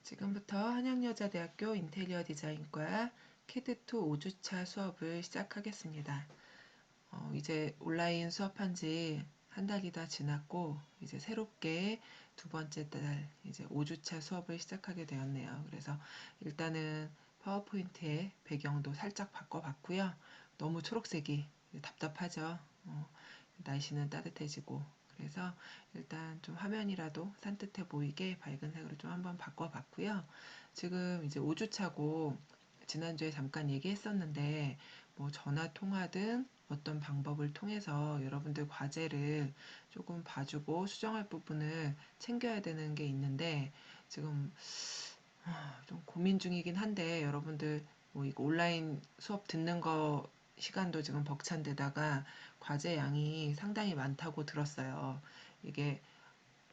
지금부터 한양여자대학교 인테리어 디자인과 캐드2 5주차 수업을 시작하겠습니다. 이제 온라인 수업한 지 한 달이 다 지났고 이제 새롭게 두 번째 달 이제 5주차 수업을 시작하게 되었네요. 그래서 일단은 파워포인트의 배경도 살짝 바꿔봤고요. 너무 초록색이 답답하죠. 날씨는 따뜻해지고 그래서 일단 좀 화면이라도 산뜻해 보이게 밝은 색으로 좀 한번 바꿔봤고요. 지금 이제 5주차고 지난주에 잠깐 얘기했었는데 뭐 전화 통화든 어떤 방법을 통해서 여러분들 과제를 조금 봐주고 수정할 부분을 챙겨야 되는 게 있는데 지금 좀 고민 중이긴 한데 여러분들 뭐 이거 온라인 수업 듣는 거 시간도 지금 벅찬데다가 과제 양이 상당히 많다고 들었어요. 이게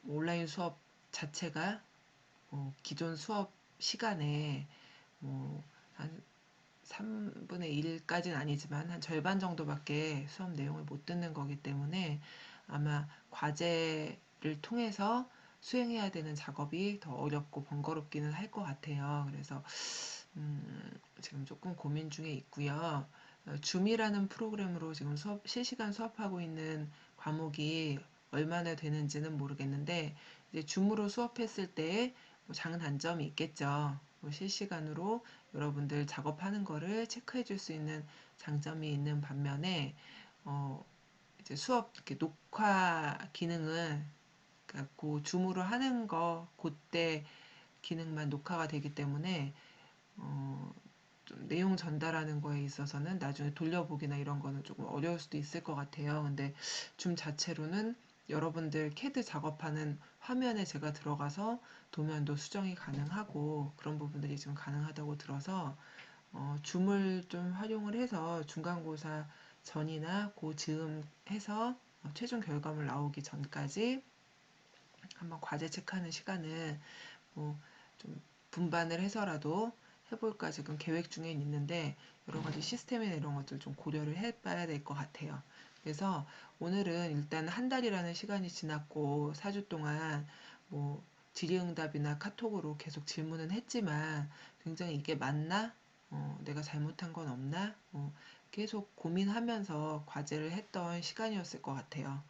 온라인 수업 자체가 기존 수업 시간에 뭐한 3분의 1까지는 아니지만 한 절반 정도밖에 수업 내용을 못 듣는 거기 때문에 아마 과제를 통해서 수행해야 되는 작업이 더 어렵고 번거롭기는 할 것 같아요. 그래서 지금 조금 고민 중에 있고요. 줌이라는 프로그램으로 지금 실시간 수업하고 있는 과목이 얼마나 되는지는 모르겠는데 이제 줌으로 수업했을 때 장단점이 있겠죠. 실시간으로 여러분들 작업하는 거를 체크해 줄 수 있는 장점이 있는 반면에 이제 수업 이렇게 녹화 기능은 그러니까 그 줌으로 하는 거 그때 기능만 녹화가 되기 때문에 좀 내용 전달하는 거에 있어서는 나중에 돌려보기나 이런 거는 조금 어려울 수도 있을 것 같아요. 근데 줌 자체로는 여러분들 캐드 작업하는 화면에 제가 들어가서 도면도 수정이 가능하고 그런 부분들이 지금 가능하다고 들어서 줌을 좀 활용을 해서 중간고사 전이나 그 즈음 해서 최종 결과물 나오기 전까지 한번 과제 체크하는 시간을 뭐 좀 분반을 해서라도 해볼까 지금 계획 중에 있는데 여러 가지 시스템이나 이런 것들 좀 고려를 해봐야 될 것 같아요. 그래서 오늘은 일단 한 달이라는 시간이 지났고 4주 동안 뭐 질의응답이나 카톡으로 계속 질문은 했지만 굉장히 이게 맞나? 내가 잘못한 건 없나? 계속 고민하면서 과제를 했던 시간이었을 것 같아요.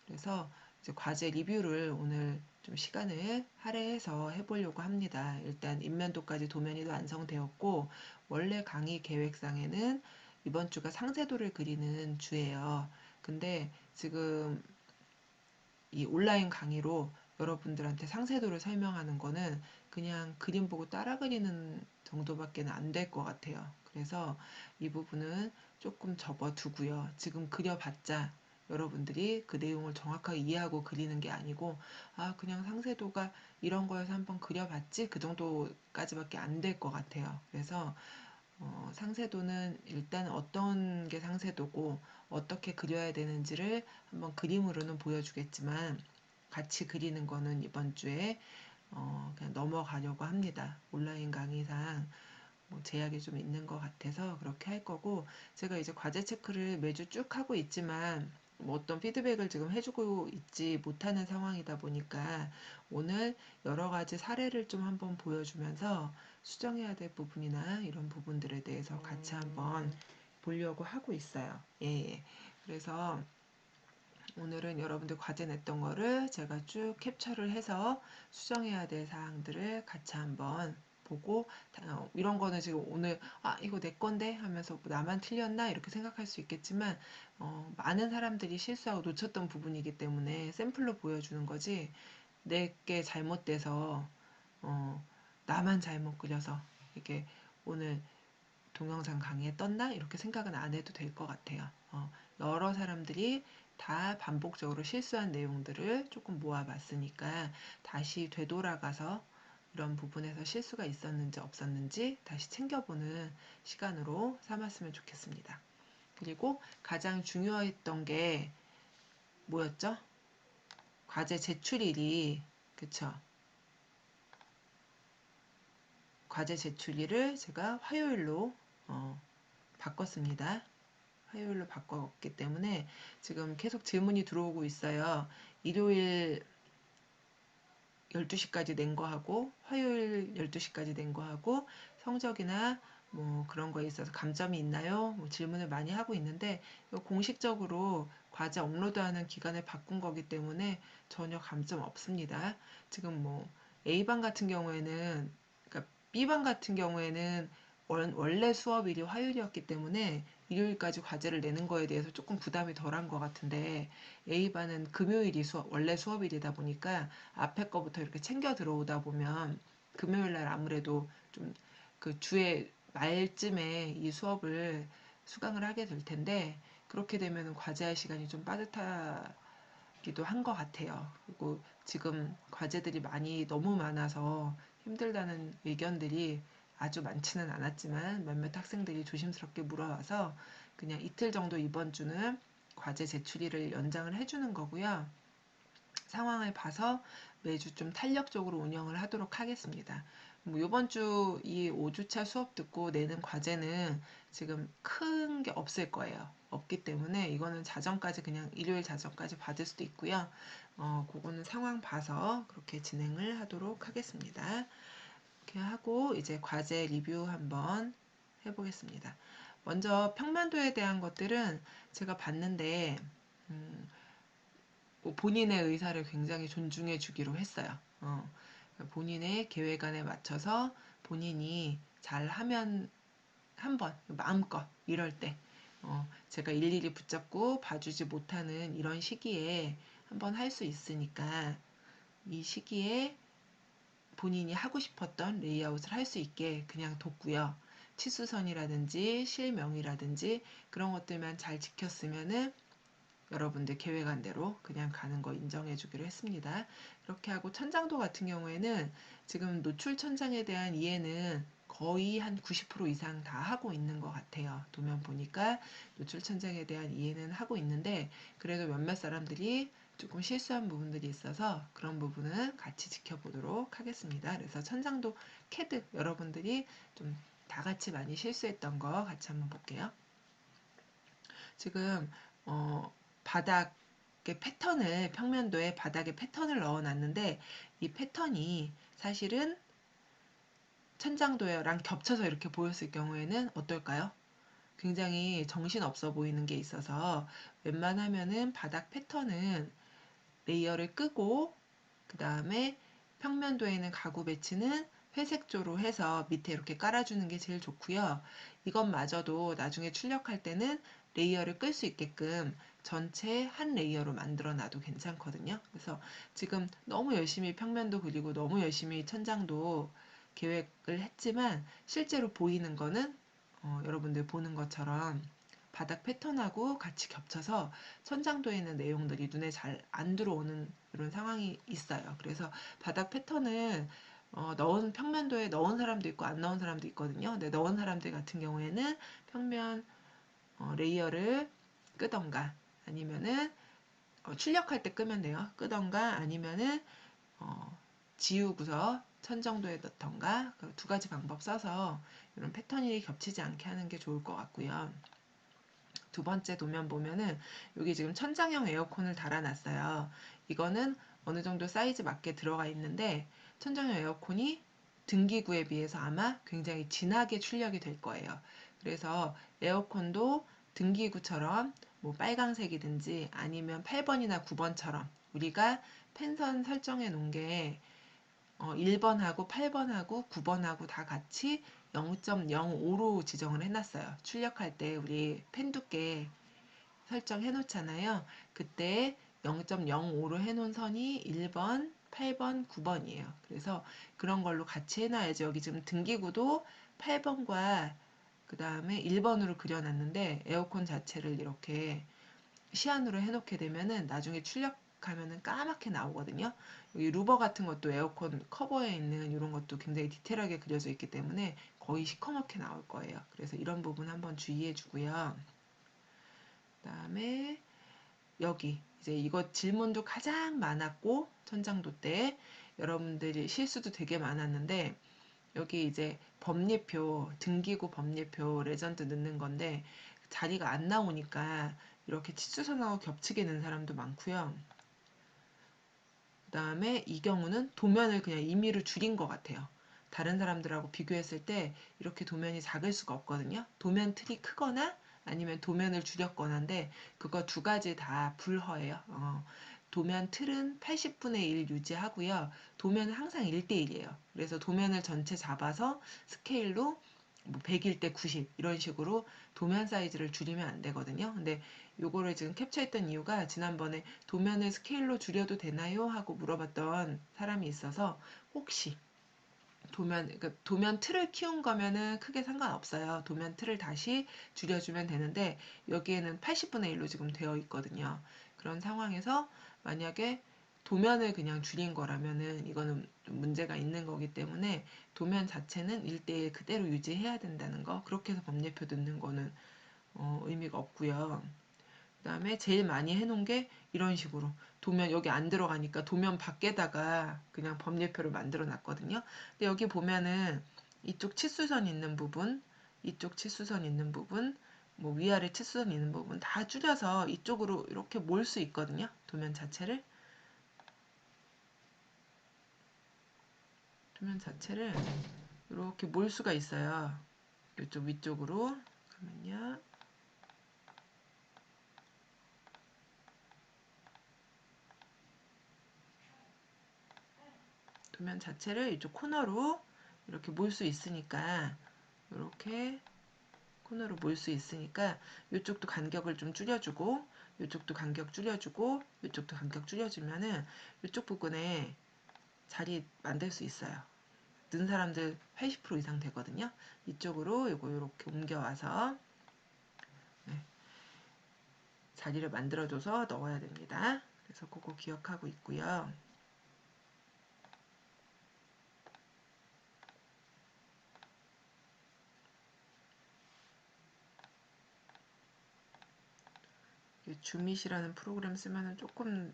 그래서 이제 과제 리뷰를 오늘 좀 시간을 할애해서 해보려고 합니다. 일단 인면도까지 도면이 완성되었고 원래 강의 계획상에는 이번 주가 상세도를 그리는 주예요. 근데 지금 이 온라인 강의로 여러분들한테 상세도를 설명하는 거는 그냥 그림 보고 따라 그리는 정도밖에 안 될 것 같아요. 그래서 이 부분은 조금 접어두고요. 지금 그려봤자 여러분들이 그 내용을 정확하게 이해하고 그리는 게 아니고 그냥 상세도가 이런 거에서 한번 그려봤지 그 정도까지밖에 안 될 것 같아요. 그래서 상세도는 일단 어떤 게 상세도고 어떻게 그려야 되는지를 한번 그림으로는 보여주겠지만 같이 그리는 거는 이번 주에 그냥 넘어가려고 합니다. 온라인 강의상 뭐 제약이 좀 있는 것 같아서 그렇게 할 거고 제가 이제 과제 체크를 매주 쭉 하고 있지만 뭐 어떤 피드백을 지금 해주고 있지 못하는 상황이다 보니까 오늘 여러 가지 사례를 좀 한번 보여주면서 수정해야 될 부분이나 이런 부분들에 대해서 같이 한번 보려고 하고 있어요. 예. 그래서 오늘은 여러분들 과제 냈던 거를 제가 쭉 캡처를 해서 수정해야 될 사항들을 같이 한번 보고 이런 거는 지금 오늘 이거 내 건데 하면서 나만 틀렸나 이렇게 생각할 수 있겠지만 많은 사람들이 실수하고 놓쳤던 부분이기 때문에 샘플로 보여주는 거지 내게 잘못돼서 나만 잘못 그려서 이게 오늘 동영상 강의에 떴나? 이렇게 생각은 안 해도 될 것 같아요. 여러 사람들이 다 반복적으로 실수한 내용들을 조금 모아봤으니까 다시 되돌아가서 이런 부분에서 실수가 있었는지 없었는지 다시 챙겨보는 시간으로 삼았으면 좋겠습니다. 그리고 가장 중요했던 게 뭐였죠? 과제 제출일이, 그쵸? 과제 제출일을 제가 화요일로 바꿨습니다. 화요일로 바꿨기 때문에 지금 계속 질문이 들어오고 있어요. 일요일 12시까지 낸 거 하고 화요일 12시까지 낸 거 하고 성적이나 뭐 그런 거에 있어서 감점이 있나요? 뭐 질문을 많이 하고 있는데 공식적으로 과제 업로드하는 기간을 바꾼 거기 때문에 전혀 감점 없습니다. 지금 뭐 A반 같은 경우에는 그러니까 B반 같은 경우에는 원래 수업일이 화요일이었기 때문에 일요일까지 과제를 내는 거에 대해서 조금 부담이 덜한 것 같은데 A반은 금요일이 원래 수업일이다 보니까 앞에 거부터 이렇게 챙겨 들어오다 보면 금요일 날 아무래도 좀 그 주의 말쯤에 이 수업을 수강을 하게 될 텐데 그렇게 되면 과제할 시간이 좀 빠듯하기도 한 것 같아요. 그리고 지금 과제들이 너무 많아서 힘들다는 의견들이 아주 많지는 않았지만 몇몇 학생들이 조심스럽게 물어와서 그냥 이틀 정도 이번 주는 과제 제출일을 연장을 해주는 거고요. 상황을 봐서 매주 좀 탄력적으로 운영을 하도록 하겠습니다. 뭐 이번 주 이 5주차 수업 듣고 내는 과제는 지금 큰 게 없을 거예요. 없기 때문에 이거는 자정까지 그냥 일요일 자정까지 받을 수도 있고요. 그거는 상황 봐서 그렇게 진행을 하도록 하겠습니다. 이렇게 하고 이제 과제 리뷰 한번 해보겠습니다. 먼저 평면도에 대한 것들은 제가 봤는데 뭐 본인의 의사를 굉장히 존중해 주기로 했어요. 본인의 계획안에 맞춰서 본인이 잘하면 한번 마음껏 이럴 때 제가 일일이 붙잡고 봐주지 못하는 이런 시기에 한번 할 수 있으니까 이 시기에 본인이 하고 싶었던 레이아웃을 할 수 있게 그냥 뒀고요. 치수선이라든지 실명이라든지 그런 것들만 잘 지켰으면은 여러분들 계획한 대로 그냥 가는 거 인정해 주기로 했습니다. 이렇게 하고 천장도 같은 경우에는 지금 노출 천장에 대한 이해는 거의 한 90% 이상 다 하고 있는 것 같아요. 도면 보니까 노출 천장에 대한 이해는 하고 있는데 그래도 몇몇 사람들이 조금 실수한 부분들이 있어서 그런 부분은 같이 지켜보도록 하겠습니다. 그래서 천장도 캐드 여러분들이 좀 다 같이 많이 실수했던 거 같이 한번 볼게요. 지금 바닥의 패턴을 평면도에 바닥에 패턴을 넣어놨는데 이 패턴이 사실은 천장도랑 겹쳐서 이렇게 보였을 경우에는 어떨까요? 굉장히 정신없어 보이는 게 있어서 웬만하면은 바닥 패턴은 레이어를 끄고 그 다음에 평면도에는 가구 배치는 회색조로 해서 밑에 이렇게 깔아주는 게 제일 좋고요. 이것마저도 나중에 출력할 때는 레이어를 끌 수 있게끔 전체 한 레이어로 만들어 놔도 괜찮거든요. 그래서 지금 너무 열심히 평면도 그리고 너무 열심히 천장도 계획을 했지만 실제로 보이는 거는 여러분들 보는 것처럼 바닥 패턴하고 같이 겹쳐서 천장도에 있는 내용들이 눈에 잘 안 들어오는 이런 상황이 있어요. 그래서 바닥 패턴을 넣은 평면도에 넣은 사람도 있고 안 넣은 사람도 있거든요. 근데 넣은 사람들 같은 경우에는 평면 레이어를 끄던가 아니면은 출력할 때 끄면 돼요. 끄던가 아니면은 어, 지우고서 천정도에 넣던가 그 두 가지 방법 써서 이런 패턴이 겹치지 않게 하는 게 좋을 것 같고요. 두 번째 도면 보면은 여기 지금 천장형 에어컨을 달아놨어요. 이거는 어느 정도 사이즈 맞게 들어가 있는데 천장형 에어컨이 등기구에 비해서 아마 굉장히 진하게 출력이 될 거예요. 그래서 에어컨도 등기구처럼 뭐 빨강색이든지 아니면 8번이나 9번처럼 우리가 펜선 설정해 놓은 게 1번하고 8번하고 9번하고 다 같이 0.05로 지정을 해놨어요. 출력할 때 우리 펜 두께 설정해 놓잖아요. 그때 0.05로 해놓은 선이 1번, 8번, 9번이에요. 그래서 그런 걸로 같이 해놔야죠. 여기 지금 등기구도 8번과 그 다음에 1번으로 그려놨는데 에어컨 자체를 이렇게 시안으로 해놓게 되면은 나중에 출력하면은 까맣게 나오거든요. 여기 루버 같은 것도 에어컨 커버에 있는 이런 것도 굉장히 디테일하게 그려져 있기 때문에 거의 시커멓게 나올 거예요. 그래서 이런 부분 한번 주의해 주고요. 그다음에 여기 이제 이거 질문도 가장 많았고 천장도 때 여러분들이 실수도 되게 많았는데 여기 이제 법례표 등기구 법례표 레전드 넣는 건데 자리가 안 나오니까 이렇게 치수선하고 겹치게 는 사람도 많고요. 그 다음에 이 경우는 도면을 그냥 임의로 줄인 것 같아요. 다른 사람들하고 비교했을 때 이렇게 도면이 작을 수가 없거든요. 도면 틀이 크거나 아니면 도면을 줄였거나인데 그거 두 가지 다 불허예요. 도면 틀은 80분의 1 유지하고요. 도면은 항상 1대1이에요. 그래서 도면을 전체 잡아서 스케일로 뭐 100일 때 90 이런 식으로 도면 사이즈를 줄이면 안 되거든요. 근데 요거를 지금 캡처했던 이유가 지난번에 도면을 스케일로 줄여도 되나요? 하고 물어봤던 사람이 있어서 혹시 도면 틀을 키운 거면은 크게 상관없어요. 도면 틀을 다시 줄여주면 되는데 여기에는 80분의 1로 지금 되어 있거든요. 그런 상황에서 만약에 도면을 그냥 줄인 거라면은 이거는 좀 문제가 있는 거기 때문에 도면 자체는 1대1 그대로 유지해야 된다는 거. 그렇게 해서 법례표 넣는 거는 의미가 없고요. 그 다음에 제일 많이 해놓은 게 이런 식으로 도면 여기 안 들어가니까 도면 밖에다가 그냥 법례표를 만들어 놨거든요. 근데 여기 보면은 이쪽 치수선 있는 부분, 이쪽 치수선 있는 부분, 뭐 위아래 치수선 있는 부분 다 줄여서 이쪽으로 이렇게 몰 수 있거든요. 도면 자체를. 도면 자체를 이렇게 몰 수가 있어요. 이쪽 위쪽으로. 잠깐만요. 도면 자체를 이쪽 코너로 이렇게 몰 수 있으니까 이렇게 코너로 몰 수 있으니까 이쪽도 간격을 좀 줄여주고 이쪽도 간격 줄여주고 이쪽도 간격 줄여주면은 이쪽 부분에 자리 만들 수 있어요. 는 사람들 80% 이상 되거든요. 이쪽으로 이거 이렇게 옮겨와서 네, 자리를 만들어줘서 넣어야 됩니다. 그래서 그거 기억하고 있고요. 주밋이라는 프로그램 쓰면은 조금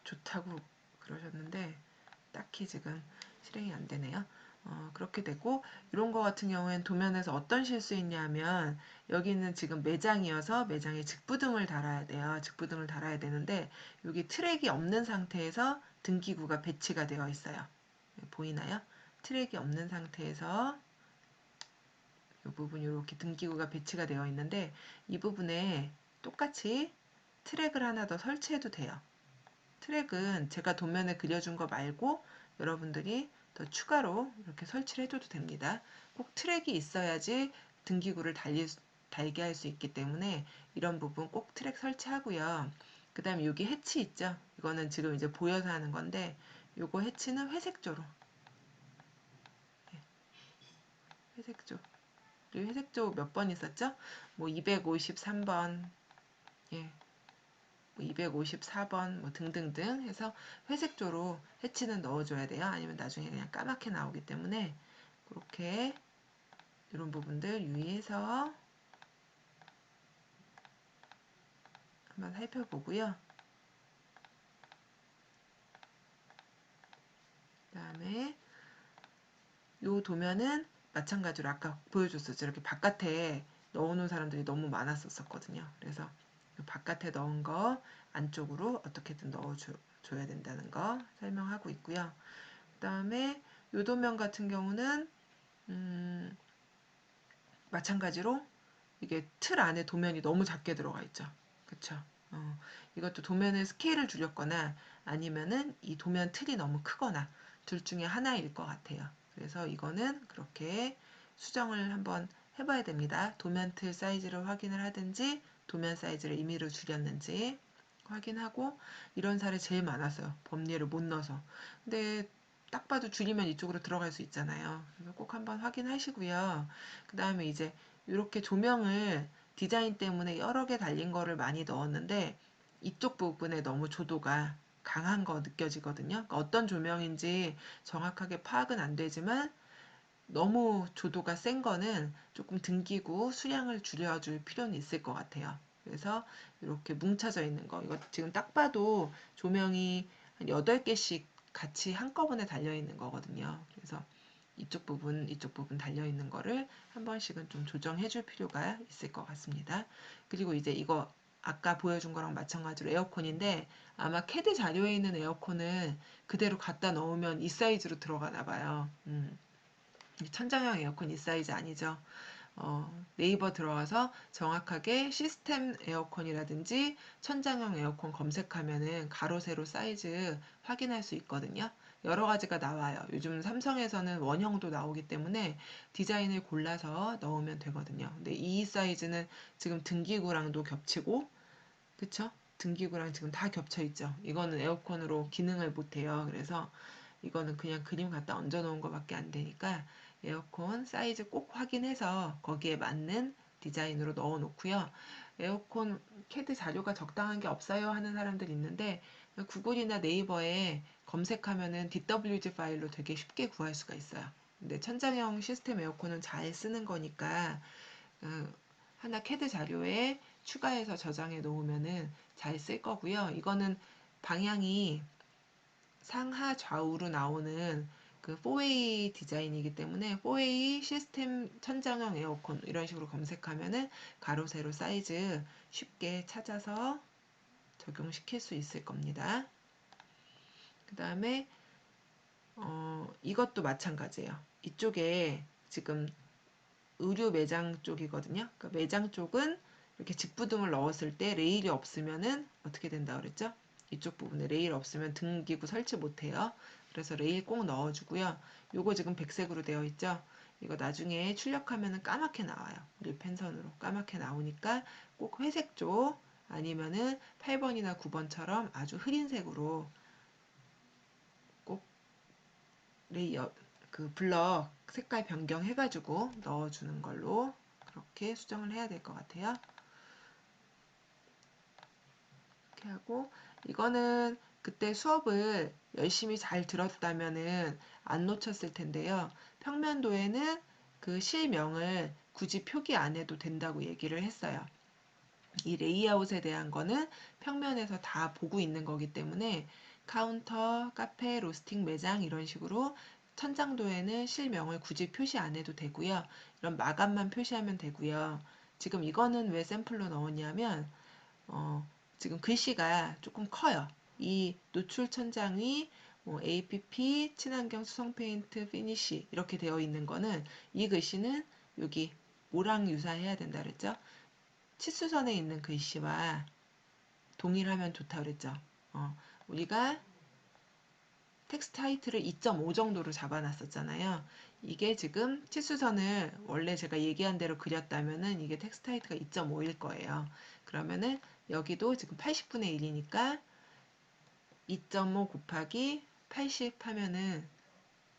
좋다고 그러셨는데 딱히 지금 실행이 안 되네요. 그렇게 되고 이런 거 같은 경우에는 도면에서 어떤 실수 있냐면 여기는 지금 매장이어서 매장에 직부등을 달아야 돼요. 직부등을 달아야 되는데 여기 트랙이 없는 상태에서 등기구가 배치가 되어 있어요. 보이나요? 트랙이 없는 상태에서 이 부분 이렇게 등기구가 배치가 되어 있는데 이 부분에 똑같이 트랙을 하나 더 설치해도 돼요. 트랙은 제가 도면에 그려준 거 말고 여러분들이 더 추가로 이렇게 설치를 해줘도 됩니다. 꼭 트랙이 있어야지 등기구를 달게 할 수 있기 때문에 이런 부분 꼭 트랙 설치하고요. 그 다음에 여기 해치 있죠? 이거는 지금 이제 보여서 하는 건데 요거 해치는 회색조로 회색조 그리고 회색조 몇 번 있었죠? 뭐 253번 예, 254번 뭐 등등등 해서 회색조로 해치는 넣어줘야 돼요. 아니면 나중에 그냥 까맣게 나오기 때문에 그렇게 이런 부분들 유의해서 한번 살펴보고요. 그 다음에 이 도면은 마찬가지로 아까 보여줬었죠. 이렇게 바깥에 넣어놓은 사람들이 너무 많았었거든요. 그래서 바깥에 넣은 거 안쪽으로 어떻게든 넣어줘야 된다는 거 설명하고 있고요. 그 다음에 요 도면 같은 경우는 마찬가지로 이게 틀 안에 도면이 너무 작게 들어가 있죠. 그쵸? 이것도 도면의 스케일을 줄였거나 아니면은 이 도면 틀이 너무 크거나 둘 중에 하나일 것 같아요. 그래서 이거는 그렇게 수정을 한번 해봐야 됩니다. 도면 틀 사이즈를 확인을 하든지 도면 사이즈를 임의로 줄였는지 확인하고 이런 사례 제일 많았어요. 법례를 못 넣어서. 근데 딱 봐도 줄이면 이쪽으로 들어갈 수 있잖아요. 그래서 꼭 한번 확인하시고요. 그 다음에 이제 이렇게 조명을 디자인 때문에 여러 개 달린 거를 많이 넣었는데 이쪽 부분에 너무 조도가 강한 거 느껴지거든요. 그러니까 어떤 조명인지 정확하게 파악은 안 되지만 너무 조도가 센 거는 조금 등기구 수량을 줄여줄 필요는 있을 것 같아요. 그래서 이렇게 뭉쳐져 있는 거 이거 지금 딱 봐도 조명이 한 8개씩 같이 한꺼번에 달려 있는 거거든요. 그래서 이쪽 부분 달려 있는 거를 한 번씩은 좀 조정해 줄 필요가 있을 것 같습니다. 그리고 이제 이거 아까 보여준 거랑 마찬가지로 에어컨인데 아마 캐드 자료에 있는 에어컨은 그대로 갖다 넣으면 이 사이즈로 들어가나 봐요. 천장형 에어컨 이 사이즈 아니죠. 네이버 들어가서 정확하게 시스템 에어컨이라든지 천장형 에어컨 검색하면은 가로 세로 사이즈 확인할 수 있거든요. 여러 가지가 나와요. 요즘 삼성에서는 원형도 나오기 때문에 디자인을 골라서 넣으면 되거든요. 근데 이 사이즈는 지금 등기구랑도 겹치고, 그쵸? 등기구랑 지금 다 겹쳐 있죠. 이거는 에어컨으로 기능을 못 해요. 그래서 이거는 그냥 그림 갖다 얹어 놓은 거밖에 안 되니까 에어컨 사이즈 꼭 확인해서 거기에 맞는 디자인으로 넣어 놓고요. 에어컨 캐드 자료가 적당한 게 없어요 하는 사람들이 있는데 구글이나 네이버에 검색하면은 DWG 파일로 되게 쉽게 구할 수가 있어요. 근데 천장형 시스템 에어컨은 잘 쓰는 거니까 어, 하나 캐드 자료에 추가해서 저장해 놓으면은 잘 쓸 거고요. 이거는 방향이 상하 좌우로 나오는 그 4A 디자인이기 때문에 4A 시스템 천장형 에어컨 이런 식으로 검색하면은 가로 세로 사이즈 쉽게 찾아서 적용시킬 수 있을 겁니다. 그 다음에 이것도 마찬가지예요. 이쪽에 지금 의류 매장 쪽이거든요. 그러니까 매장 쪽은 이렇게 직부등을 넣었을 때 레일이 없으면은 어떻게 된다 그랬죠? 이쪽 부분에 레일 없으면 등기구 설치 못해요. 그래서 레일 꼭 넣어주고요. 요거 지금 백색으로 되어 있죠? 이거 나중에 출력하면은 까맣게 나와요. 릴펜선으로 까맣게 나오니까 꼭 회색 쪽 아니면은 8번이나 9번처럼 아주 흐린 색으로 꼭 레이어 그 블럭 색깔 변경해가지고 넣어주는 걸로 그렇게 수정을 해야 될 것 같아요. 이렇게 하고 이거는 그때 수업을 열심히 잘 들었다면은 안 놓쳤을 텐데요. 평면도에는 그 실명을 굳이 표기 안 해도 된다고 얘기를 했어요. 이 레이아웃에 대한 거는 평면에서 다 보고 있는 거기 때문에 카운터, 카페, 로스팅 매장 이런 식으로 천장도에는 실명을 굳이 표시 안 해도 되고요. 이런 마감만 표시하면 되고요. 지금 이거는 왜 샘플로 넣었냐면 지금 글씨가 조금 커요. 이 노출 천장이 뭐 APP, 친환경 수성 페인트, 피니쉬 이렇게 되어 있는 거는 이 글씨는 여기 뭐랑 유사해야 된다 그랬죠? 치수선에 있는 글씨와 동일하면 좋다 그랬죠. 우리가 텍스트 하이트를 2.5 정도로 잡아놨었잖아요. 이게 지금 치수선을 원래 제가 얘기한 대로 그렸다면은 이게 텍스트 하이트가 2.5일 거예요. 그러면은 여기도 지금 80분의 1이니까 2.5 곱하기 80 하면은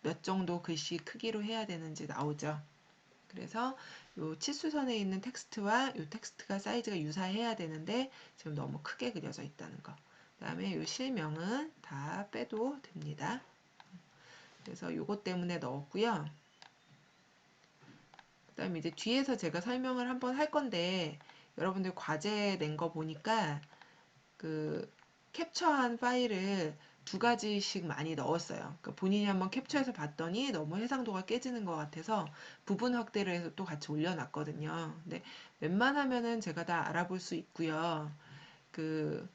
몇 정도 글씨 크기로 해야 되는지 나오죠. 그래서 요 치수선에 있는 텍스트와 요 텍스트가 사이즈가 유사해야 되는데 지금 너무 크게 그려져 있다는 거. 그 다음에 요 실명은 다 빼도 됩니다. 그래서 요것 때문에 넣었고요. 그 다음에 이제 뒤에서 제가 설명을 한번 할 건데 여러분들 과제 낸 거 보니까 그 캡처한 파일을 두 가지씩 많이 넣었어요. 그러니까 본인이 한번 캡처해서 봤더니 너무 해상도가 깨지는 것 같아서 부분 확대를 해서 또 같이 올려놨거든요. 근데 웬만하면은 제가 다 알아볼 수 있고요. 그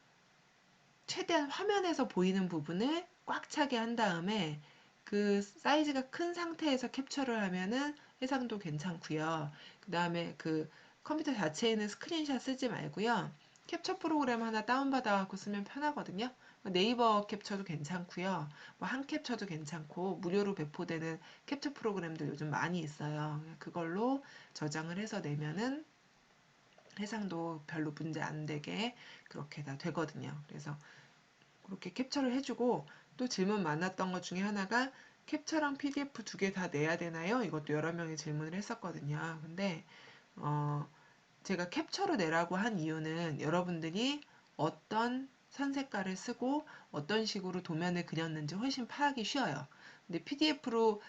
최대한 화면에서 보이는 부분을 꽉 차게 한 다음에 그 사이즈가 큰 상태에서 캡처를 하면은 해상도 괜찮고요. 그 다음에 그 컴퓨터 자체에는 스크린샷 쓰지 말고요. 캡처 프로그램 하나 다운받아 갖고 쓰면 편하거든요. 네이버 캡처도 괜찮고요. 뭐 한캡처도 괜찮고 무료로 배포되는 캡처 프로그램들 요즘 많이 있어요. 그걸로 저장을 해서 내면은 해상도 별로 문제 안 되게 그렇게 다 되거든요. 그래서 그렇게 캡처를 해주고 또 질문 많았던 것 중에 하나가 캡처랑 PDF 두 개 다 내야 되나요? 이것도 여러 명이 질문을 했었거든요. 근데 제가 캡처로 내라고 한 이유는 여러분들이 어떤 선색깔을 쓰고 어떤 식으로 도면을 그렸는지 훨씬 파악이 쉬워요. 근데 PDF로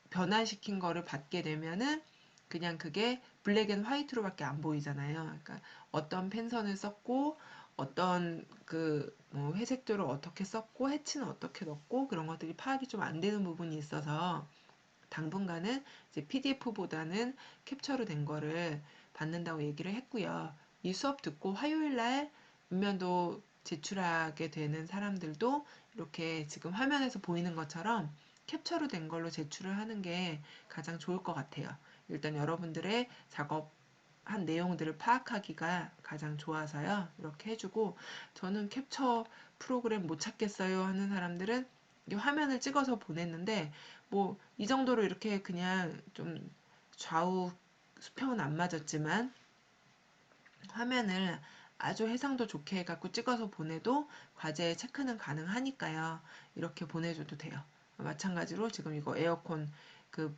변환시킨 거를 받게 되면은 그냥 그게 블랙 앤 화이트로밖에 안 보이잖아요. 그러니까 어떤 펜선을 썼고 어떤 그 뭐 회색도를 어떻게 썼고 해치는 어떻게 넣고 그런 것들이 파악이 좀 안 되는 부분이 있어서 당분간은 이제 PDF보다는 캡처로 된 거를 받는다고 얘기를 했고요. 이 수업 듣고 화요일날 문면도 제출하게 되는 사람들도 이렇게 지금 화면에서 보이는 것처럼 캡처로 된 걸로 제출을 하는 게 가장 좋을 것 같아요. 일단 여러분들의 작업한 내용들을 파악하기가 가장 좋아서요. 이렇게 해주고, 저는 캡처 프로그램 못 찾겠어요 하는 사람들은 이 화면을 찍어서 보냈는데, 뭐 이 정도로 이렇게 그냥 좀 좌우 수평은 안 맞았지만 화면을 아주 해상도 좋게 해갖고 찍어서 보내도 과제 체크는 가능하니까요. 이렇게 보내줘도 돼요. 마찬가지로 지금 이거 에어컨 그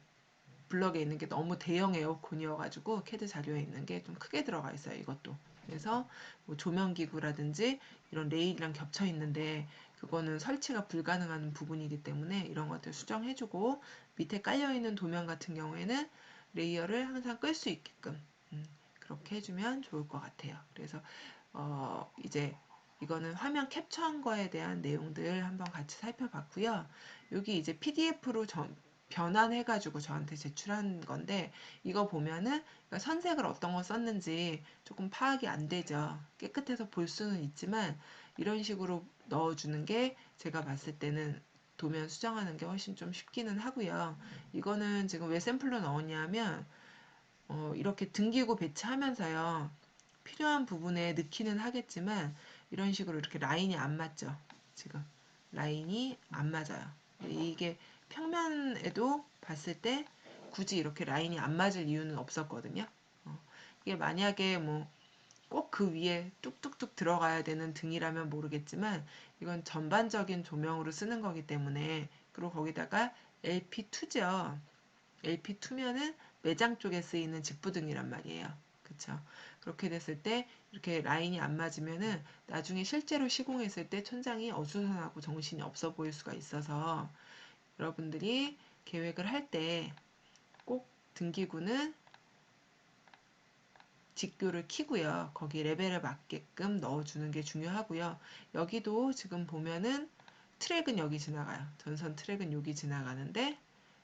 블럭에 있는 게 너무 대형 에어컨이어가지고 캐드 자료에 있는 게 좀 크게 들어가 있어요. 이것도. 그래서 뭐 조명기구라든지 이런 레일이랑 겹쳐 있는데 그거는 설치가 불가능한 부분이기 때문에 이런 것들 수정해주고, 밑에 깔려있는 도면 같은 경우에는 레이어를 항상 끌 수 있게끔 그렇게 해주면 좋을 것 같아요. 그래서 이제 이거는 화면 캡처한 거에 대한 내용들 한번 같이 살펴봤고요. 여기 이제 PDF로 변환해가지고 저한테 제출한 건데, 이거 보면은 선색을 어떤 거 썼는지 조금 파악이 안 되죠. 깨끗해서 볼 수는 있지만 이런 식으로 넣어주는 게 제가 봤을 때는 도면 수정하는 게 훨씬 좀 쉽기는 하고요. 이거는 지금 왜 샘플로 넣었냐면 이렇게 등기구 배치하면서요, 필요한 부분에 넣기는 하겠지만 이런 식으로 이렇게 라인이 안 맞죠. 지금 라인이 안 맞아요. 이게 평면에도 봤을 때 굳이 이렇게 라인이 안 맞을 이유는 없었거든요. 이게 만약에 뭐 꼭 그 위에 뚝뚝뚝 들어가야 되는 등이라면 모르겠지만, 이건 전반적인 조명으로 쓰는 거기 때문에. 그리고 거기다가 LP2죠. LP2면은 매장 쪽에 쓰이는 직부등이란 말이에요. 그쵸? 그렇게 됐을 때 이렇게 라인이 안 맞으면은 나중에 실제로 시공했을 때 천장이 어수선하고 정신이 없어 보일 수가 있어서, 여러분들이 계획을 할 때 꼭 등기구는 직교를 키고요. 거기 레벨에 맞게끔 넣어주는 게 중요하고요. 여기도 지금 보면은 트랙은 여기 지나가요. 전선 트랙은 여기 지나가는데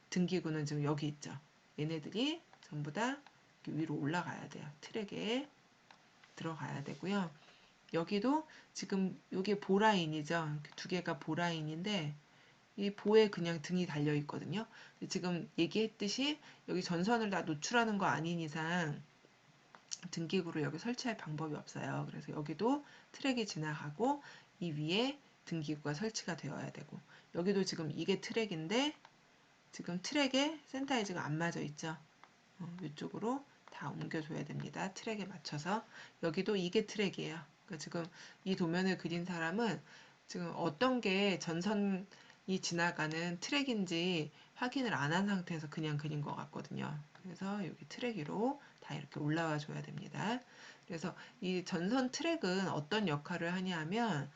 등기구는 지금 여기 있죠. 얘네들이 전부 다 위로 올라가야 돼요. 트랙에 들어가야 되고요. 여기도 지금 이게 보라인이죠. 두 개가 보라인인데 이 보에 그냥 등이 달려 있거든요. 지금 얘기했듯이 여기 전선을 다 노출하는 거 아닌 이상 등기구를 여기 설치할 방법이 없어요. 그래서 여기도 트랙이 지나가고 이 위에 등기구가 설치가 되어야 되고, 여기도 지금 이게 트랙인데 지금 트랙에 센터에 지금 안 맞아 있죠. 이쪽으로 다 옮겨줘야 됩니다. 트랙에 맞춰서. 여기도 이게 트랙이에요. 그러니까 지금 이 도면을 그린 사람은 지금 어떤 게 전선이 지나가는 트랙인지 확인을 안 한 상태에서 그냥 그린 것 같거든요. 그래서 여기 트랙 위로 다 이렇게 올라와 줘야 됩니다. 그래서 이 전선 트랙은 어떤 역할을 하냐 하면,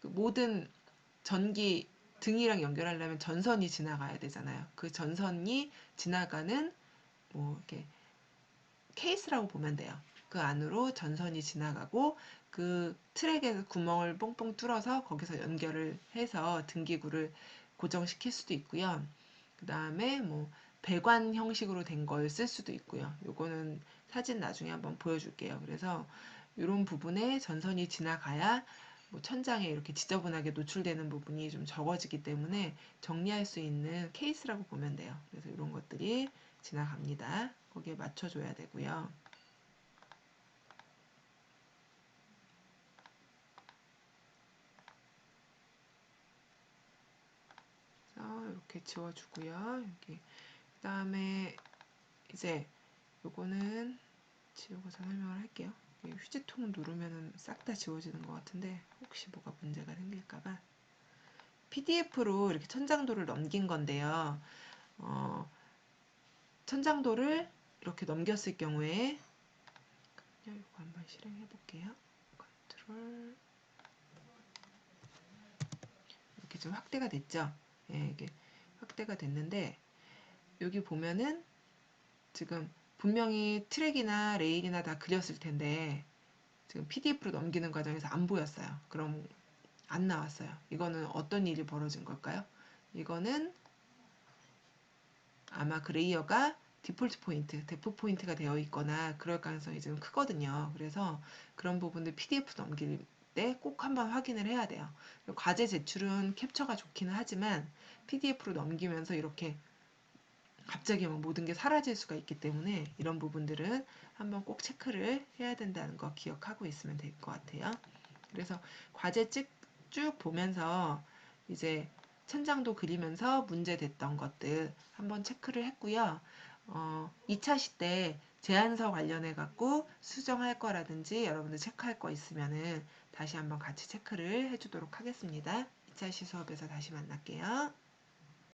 그 모든 전기 등이랑 연결하려면 전선이 지나가야 되잖아요. 그 전선이 지나가는 뭐 이렇게 케이스라고 보면 돼요. 그 안으로 전선이 지나가고 그 트랙에서 구멍을 뽕뽕 뚫어서 거기서 연결을 해서 등기구를 고정시킬 수도 있고요. 그 다음에 뭐 배관 형식으로 된 걸 쓸 수도 있고요. 요거는 사진 나중에 한번 보여줄게요. 그래서 이런 부분에 전선이 지나가야 뭐 천장에 이렇게 지저분하게 노출되는 부분이 좀 적어지기 때문에 정리할 수 있는 케이스라고 보면 돼요. 그래서 이런 것들이 지나갑니다. 거기에 맞춰줘야 되고요. 그래서 이렇게 지워주고요. 여기 그 다음에 이제 요거는 지우고서 설명을 할게요. 휴지통 누르면은 싹 다 지워지는 것 같은데 혹시 뭐가 문제가 생길까봐 PDF로 이렇게 천장도를 넘긴 건데요. 천장도를 이렇게 넘겼을 경우에 이거 한번 실행해 볼게요. 컨트롤, 이렇게 좀 확대가 됐죠. 예, 이게 확대가 됐는데 여기 보면은 지금 분명히 트랙이나 레일이나 다 그렸을 텐데 지금 PDF로 넘기는 과정에서 안 보였어요. 그럼 안 나왔어요. 이거는 어떤 일이 벌어진 걸까요? 이거는 아마 그 레이어가 디폴트 포인트, 대포 포인트가 되어 있거나 그럴 가능성이 좀 크거든요. 그래서 그런 부분들 PDF 넘길 때 꼭 한번 확인을 해야 돼요. 과제 제출은 캡처가 좋기는 하지만 PDF로 넘기면서 이렇게 갑자기 막 모든 게 사라질 수가 있기 때문에 이런 부분들은 한번 꼭 체크를 해야 된다는 거 기억하고 있으면 될 것 같아요. 그래서 과제 쭉 보면서 이제 천장도 그리면서 문제 됐던 것들 한번 체크를 했고요. 2차 시 때 제안서 관련해 갖고 수정할 거라든지 여러분들 체크할 거 있으면은 다시 한번 같이 체크를 해주도록 하겠습니다. 2차 시 수업에서 다시 만날게요.